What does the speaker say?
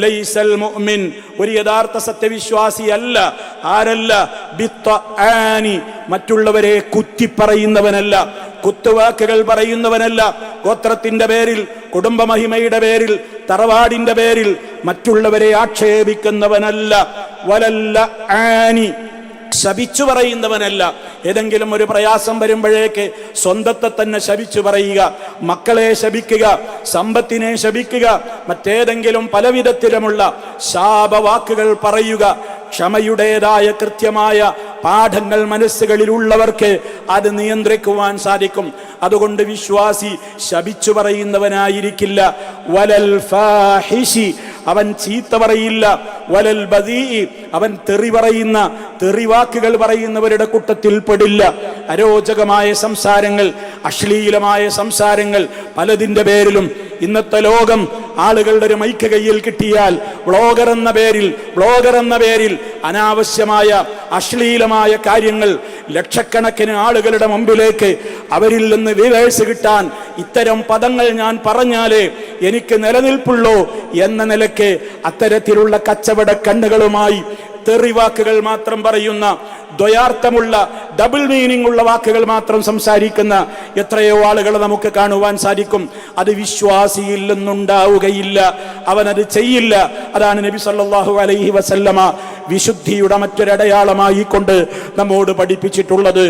ലൈസൽ മുഅ്മിൻ, ഒരു യഥാർത്ഥ സത്യവിശ്വാസി അല്ല. ആരല്ല? ബിത്തആനി, മറ്റുള്ളവരെ കുത്തിപ്പറയുന്നവനല്ല, കുത്തുവാക്കുകൾ പറയുന്നവനല്ല. ഗോത്രത്തിന്റെ പേരിൽ, കുടുംബമഹിമയുടെ പേരിൽ, തറവാടിന്റെ പേരിൽ മറ്റുള്ളവരെ ആക്ഷേപിക്കുന്നവനല്ല. വലല്ല ആനി, ശപിച്ചു പറയുന്നവനല്ല. ഏതെങ്കിലും ഒരു പ്രയാസം വരുമ്പോഴേക്ക് സ്വന്തത്തെ തന്നെ ശപിച്ചു പറയുക, മക്കളെ ശപിക്കുക, സമ്പത്തിനെ ശപിക്കുക, മറ്റേതെങ്കിലും പലവിധത്തിലുമുള്ള ശാപവാക്കുകൾ പറയുക. ക്ഷമയുടേതായ കൃത്യമായ പാഠങ്ങൾ മനസ്സുകളിലുള്ളവർക്ക് അത് നിയന്ത്രിക്കുവാൻ സാധിക്കും. അതുകൊണ്ട് വിശ്വാസി ശപിച്ചു പറയുന്നവനായിരിക്കില്ല. വലൽ ഫാഹിഷി, അവൻ ചീത്ത പറയില്ല. വലൽ ബദീ, അവൻ തെറി പറയുന്ന, തെറിവാക്കുകൾ പറയുന്നവരുടെ കൂട്ടത്തിൽ പെടില്ല. അരോചകമായ സംസാരങ്ങൾ, അശ്ലീലമായ സംസാരങ്ങൾ പലതിൻ്റെ പേരിലും ഇന്നത്തെ ലോകം ആളുകളുടെ ഒരു മൈക്ക് കയ്യിൽ കിട്ടിയാൽ വ്ളോഗർ എന്ന പേരിൽ അനാവശ്യമായ അശ്ലീലമായ കാര്യങ്ങൾ ലക്ഷക്കണക്കിന് ആളുകളുടെ മുമ്പിലേക്ക് അവരിൽ നിന്ന് വ്യൂവേഴ്സ് കിട്ടാൻ ഇത്തരം പദങ്ങൾ ഞാൻ പറഞ്ഞാലേ എനിക്ക് നിലനിൽപ്പുള്ളൂ എന്ന നിലയ്ക്ക് അത്തരത്തിലുള്ള കച്ചവട കണ്ണുകളുമായി തെറിവാക്കുകൾ മാത്രം പറയുന്ന, ദ്വയാർത്ഥമുള്ള, ഡബിൾ മീനിങ് ഉള്ള വാക്കുകൾ മാത്രം സംസാരിക്കുന്ന എത്രയോ ആളുകൾ നമുക്ക് കാണുവാൻ സാധിക്കും. അത് വിശ്വാസിയിൽ നിന്നുണ്ടാവുകയില്ല, അവനത് ചെയ്യില്ല. അതാണ് നബി സല്ലല്ലാഹു അലൈഹി വസല്ലമ വിശുദ്ധിയുടെ മറ്റൊരടയാളമായി കൊണ്ട് നമ്മോട് പഠിപ്പിച്ചിട്ടുള്ളത്.